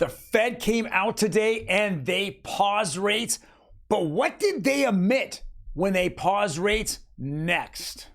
The Fed came out today and they paused rates. But what did they omit when they paused rates? Next.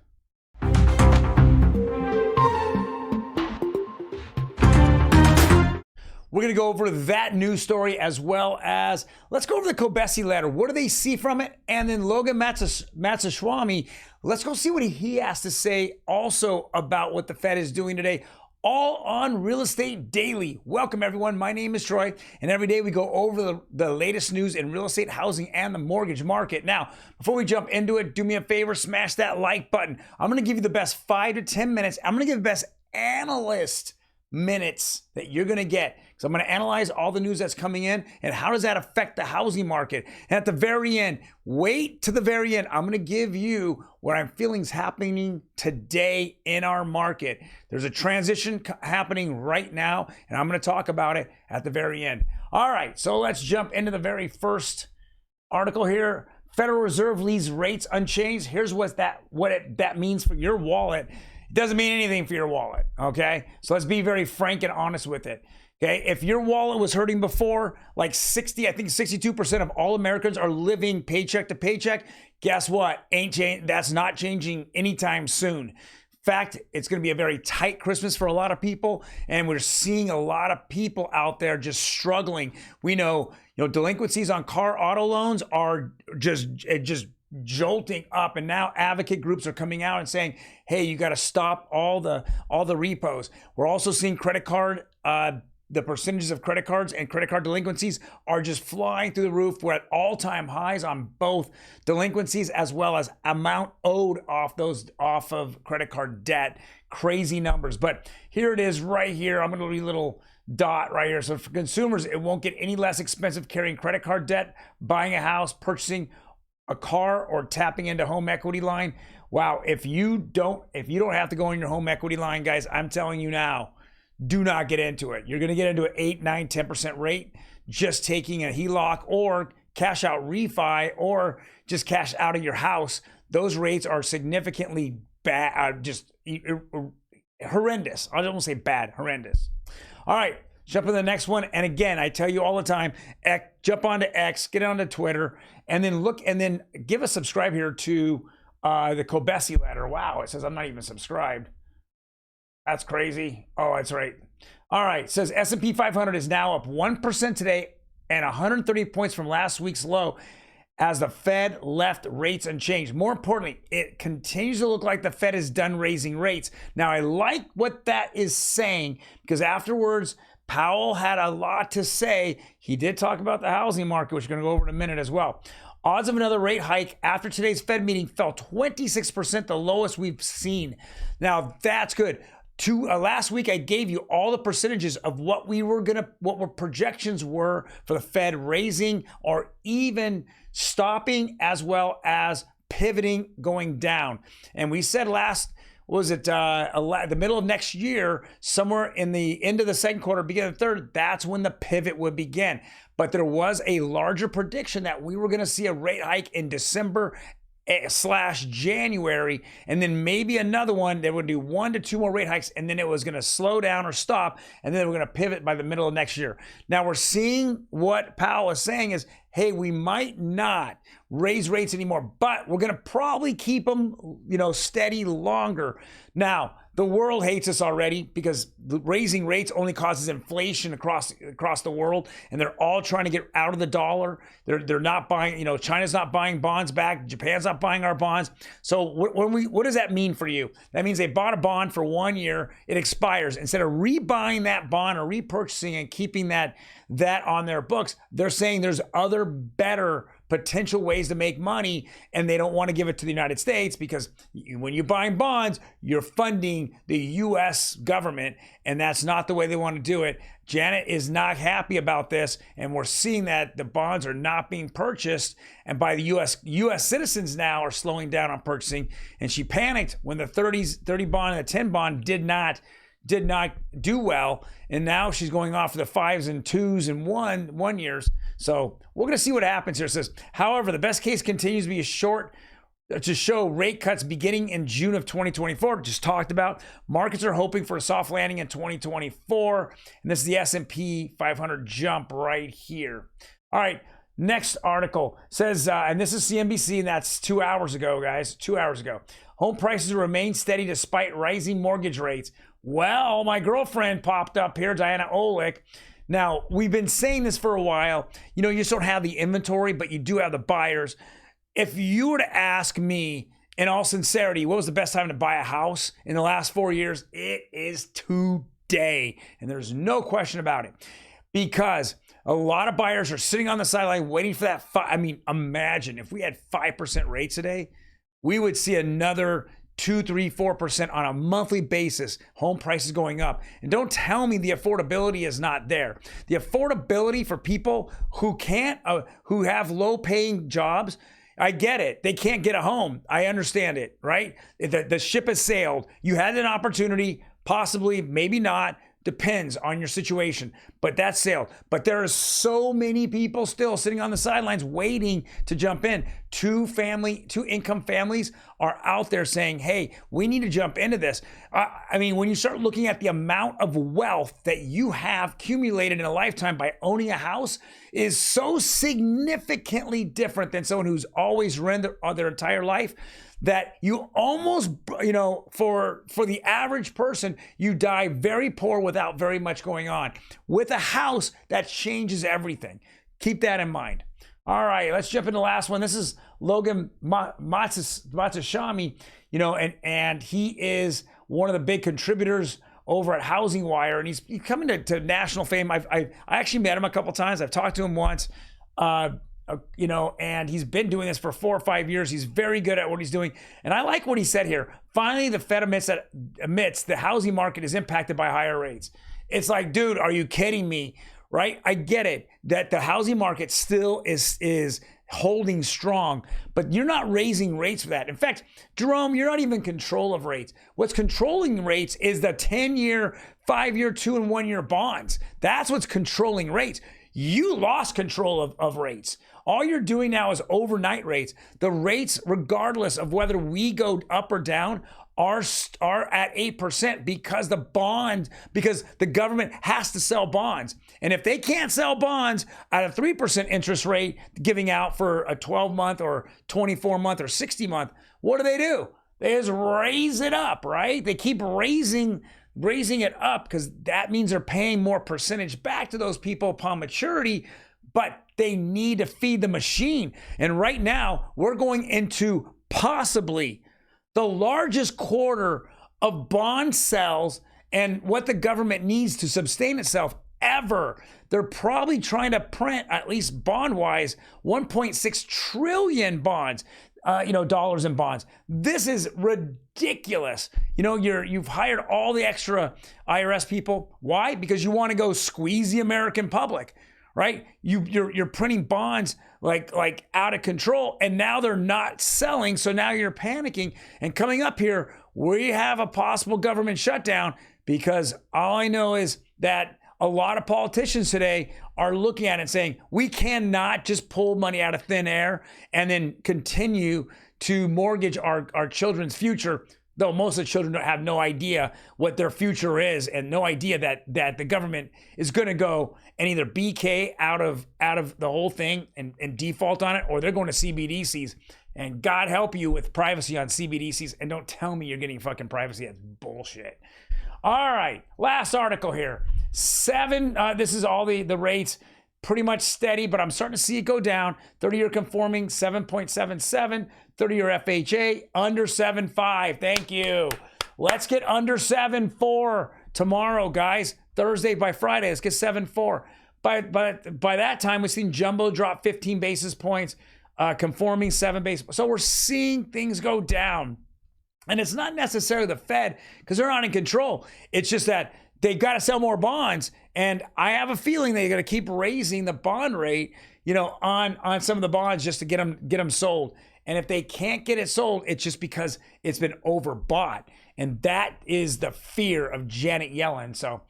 We're going to go over that news story as well as let's go over the Kobesi letter. What do they see from it? And then Logan Mohtashami, let's go see what he has to say also about what the Fed is doing today. All on Real Estate Daily. Welcome, everyone. My name is Troy, and every day we go over the latest news in real estate, housing, and the mortgage market. Now, before we jump into it, do me a favor, smash that like button. I'm going to give you the best 5 to 10 minutes. I'm going to give the best analyst minutes that you're going to get. So I'm going to analyze all the news that's coming in and how does that affect the housing market. And at the very end, wait to the very end, I'm going to give you what I'm feeling is happening today in our market. There's a transition happening right now, and I'm going to talk about it at the very end. All right, so let's jump into the very first article here. Federal Reserve leaves rates unchanged. Here's what that means for your wallet. It doesn't mean anything for your wallet, okay? So let's be very frank and honest with it. Okay, if your wallet was hurting before, like 62% of all Americans are living paycheck to paycheck. Guess what? That's not changing anytime soon. In fact, it's going to be a very tight Christmas for a lot of people, and we're seeing a lot of people out there just struggling. We know, delinquencies on auto loans are just jolting up, and now advocate groups are coming out and saying, "Hey, you got to stop all the repos." We're also seeing credit card. The percentages of credit cards and credit card delinquencies are just flying through the roof. We're at all-time highs on both delinquencies as well as amount owed off of credit card debt. Crazy numbers. But here it is right here. I'm going to leave a little dot right here. So for consumers, it won't get any less expensive carrying credit card debt, buying a house, purchasing a car, or tapping into home equity line. Wow, if you don't have to go on your home equity line, guys, I'm telling you now, do not get into it. You're going to get into an 8, 9, 10% rate just taking a HELOC or cash out refi or just cash out of your house. Those rates are significantly bad, just horrendous. I don't want to say bad, horrendous. All right, jump to the next one. And again, I tell you all the time, jump onto X, get onto Twitter, and then give a subscribe here to the Kobesi letter. Wow, it says I'm not even subscribed. That's crazy. Oh, that's right. All right. It says S&P 500 is now up 1% today and 130 points from last week's low as the Fed left rates unchanged. More importantly, it continues to look like the Fed is done raising rates. Now, I like what that is saying because afterwards, Powell had a lot to say. He did talk about the housing market, which we're going to go over in a minute as well. Odds of another rate hike after today's Fed meeting fell 26%, the lowest we've seen. Now, that's good. Last week, I gave you all the percentages of what projections were for the Fed raising or even stopping as well as pivoting going down. And we said the middle of next year, somewhere in the end of the second quarter, beginning of the third, that's when the pivot would begin. But there was a larger prediction that we were going to see a rate hike in December / January, and then maybe another one. They would do 1 to 2 more rate hikes, and then it was going to slow down or stop, and then we're going to pivot by the middle of next year. Now we're seeing what Powell is saying is, hey, we might not raise rates anymore, but we're going to probably keep them, steady longer. Now, the world hates us already because raising rates only causes inflation across the world, and they're all trying to get out of the dollar. They're not buying, China's not buying bonds back. Japan's not buying our bonds. So what does that mean for you? That means they bought a bond for 1 year, it expires. Instead of rebuying that bond or repurchasing and keeping that on their books, they're saying there's other better potential ways to make money, and they don't want to give it to the United States because when you're buying bonds, you're funding the U.S. government, and that's not the way they want to do it. Janet is not happy about this, and we're seeing that the bonds are not being purchased, and by the U.S. citizens now are slowing down on purchasing, and she panicked when the 30 bond and the 10 bond did not do well, and now she's going off the 5s and 2s and 1 years. So we're going to see what happens here. It says, however, the best case continues to be a short to show rate cuts beginning in June of 2024. Just talked about. Markets are hoping for a soft landing in 2024. And this is the S&P 500 jump right here. All right, next article says, and this is CNBC, and that's 2 hours ago, guys, 2 hours ago. Home prices remain steady despite rising mortgage rates. Well, my girlfriend popped up here, Diana Olick. Now, we've been saying this for a while. You know, you just don't have the inventory, but you do have the buyers. If you were to ask me, in all sincerity, what was the best time to buy a house in the last 4 years? It is today. And there's no question about it. Because a lot of buyers are sitting on the sideline waiting for that. Imagine if we had 5% rates today, we would see another 2, 3, 4% on a monthly basis, home prices going up. And don't tell me the affordability is not there. The affordability for people who can't, who have low paying jobs, I get it. They can't get a home. I understand it, right? The ship has sailed. You had an opportunity, possibly, maybe not. Depends on your situation, but that's sailed. But there are so many people still sitting on the sidelines waiting to jump in. Two income families are out there saying, hey, we need to jump into this. When you start looking at the amount of wealth that you have accumulated in a lifetime by owning a house is so significantly different than someone who's always rented their entire life, that you almost, for the average person, you die very poor without very much going on. With a house, that changes everything. Keep that in mind. All right, let's jump into the last one. This is Logan Mohtashami, and he is one of the big contributors over at Housing Wire, and he's coming to national fame. I actually met him a couple times. I've talked to him once. And he's been doing this for 4 or 5 years. He's very good at what he's doing. And I like what he said here. Finally, the Fed admits the housing market is impacted by higher rates. It's like, dude, are you kidding me? Right? I get it that the housing market still is holding strong, but you're not raising rates for that. In fact, Jerome, you're not even in control of rates. What's controlling rates is the 10-year, 5-year, 2 and 1 year bonds. That's what's controlling rates. You lost control of rates. All you're doing now is overnight rates. The rates, regardless of whether we go up or down, are at 8% because the government has to sell bonds. And if they can't sell bonds at a 3% interest rate giving out for a 12-month or 24-month or 60-month, what do? They just raise it up, right? They keep raising it up because that means they're paying more percentage back to those people upon maturity, but they need to feed the machine. And right now, we're going into possibly the largest quarter of bond sales and what the government needs to sustain itself ever. They're probably trying to print, at least bond-wise, 1.6 trillion bonds. Dollars in bonds. This is ridiculous. You've hired all the extra IRS people. Why? Because you want to go squeeze the American public, right? You're printing bonds like out of control, and now they're not selling. So now you're panicking. And coming up here, we have a possible government shutdown because all I know is that a lot of politicians today are looking at it and saying, we cannot just pull money out of thin air and then continue to mortgage our children's future, though most of the children have no idea what their future is and no idea that the government is going to go and either BK out of the whole thing and default on it, or they're going to CBDCs. And God help you with privacy on CBDCs. And don't tell me you're getting fucking privacy. That's bullshit. All right, last article here. This is all the rates, pretty much steady, but I'm starting to see it go down. 30-year conforming, 7.77. 30-year FHA, under 7.5. Thank you. Let's get under 7.4 tomorrow, guys. Thursday by Friday, let's get 7.4. By that time, we've seen jumbo drop 15 basis points, conforming 7 basis points. So we're seeing things go down. And it's not necessarily the Fed because they're not in control. It's just that they've got to sell more bonds. And I have a feeling they're going to keep raising the bond rate, on some of the bonds just to get them sold. And if they can't get it sold, it's just because it's been overbought. And that is the fear of Janet Yellen. So,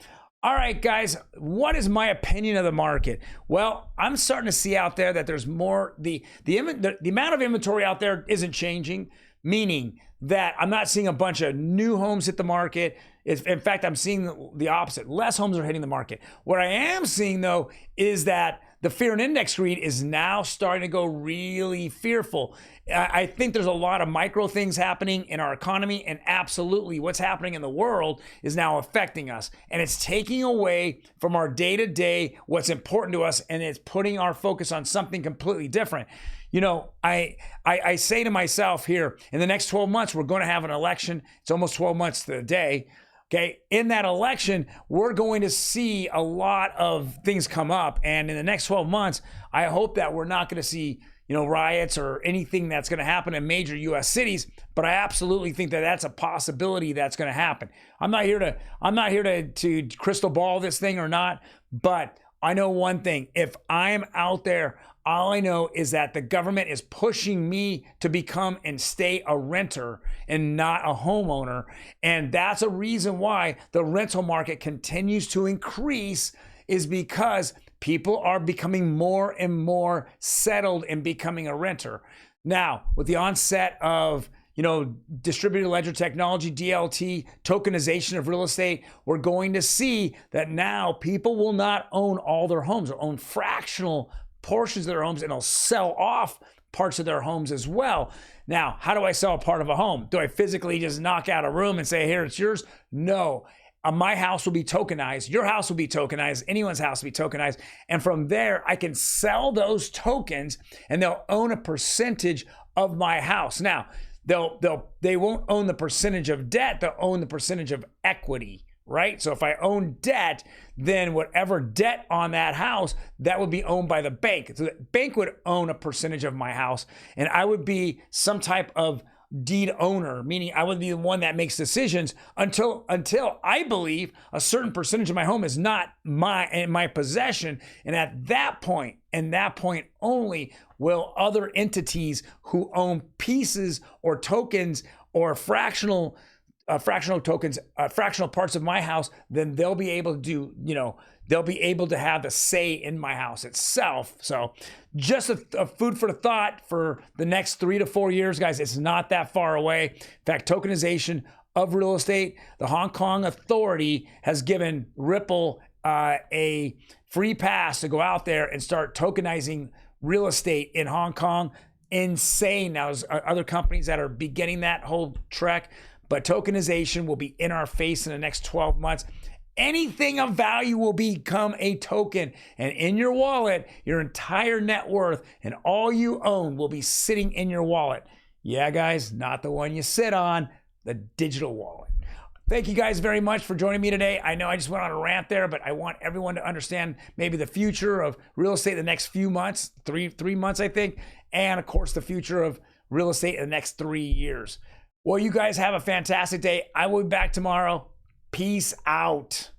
All right, guys, what is my opinion of the market? Well, I'm starting to see out there that there's more, the amount of inventory out there isn't changing, meaning that I'm not seeing a bunch of new homes hit the market. In fact, I'm seeing the opposite. Less homes are hitting the market. What I am seeing, though, is that the fear and index greed is now starting to go really fearful. I think there's a lot of micro things happening in our economy, and absolutely what's happening in the world is now affecting us. And it's taking away from our day-to-day what's important to us, and it's putting our focus on something completely different. You know, I say to myself here, in the next 12 months, we're going to have an election. It's almost 12 months to the day. Okay, in that election, we're going to see a lot of things come up. And in the next 12 months, I hope that we're not going to see, riots or anything that's going to happen in major U.S. cities. But I absolutely think that that's a possibility that's going to happen. I'm not here to crystal ball this thing or not, but I know one thing. If I'm out there, all I know is that the government is pushing me to become and stay a renter and not a homeowner. And that's a reason why the rental market continues to increase, is because people are becoming more and more settled in becoming a renter. Now, with the onset of distributed ledger technology, DLT, tokenization of real estate, we're going to see that now people will not own all their homes or own fractional portions of their homes, and they'll sell off parts of their homes as well. Now, how do I sell a part of a home? Do I physically just knock out a room and say, here, it's yours? No. My house will be tokenized. Your house will be tokenized. Anyone's house will be tokenized. And from there, I can sell those tokens and they'll own a percentage of my house. Now, they won't own the percentage of debt. They'll own the percentage of equity, right? So if I own debt, then whatever debt on that house, that would be owned by the bank. So the bank would own a percentage of my house, and I would be some type of deed owner, meaning I would be the one that makes decisions until I believe a certain percentage of my home is not in my possession. And at that point, and that point only, will other entities who own pieces or tokens or fractional tokens, fractional parts of my house, then they'll be able to do, they'll be able to have the say in my house itself. So just a food for thought for the next 3 to 4 years, guys. It's not that far away. In fact, tokenization of real estate, the Hong Kong authority has given Ripple a free pass to go out there and start tokenizing real estate in Hong Kong. Insane. Now, there's other companies that are beginning that whole trek, but tokenization will be in our face in the next 12 months. Anything of value will become a token, and in your wallet, your entire net worth and all you own will be sitting in your wallet. Yeah, guys, not the one you sit on, the digital wallet. Thank you guys very much for joining me today. I know I just went on a rant there, but I want everyone to understand maybe the future of real estate in the next few months, three months, I think, and of course, the future of real estate in the next 3 years. Well, you guys have a fantastic day. I will be back tomorrow. Peace out.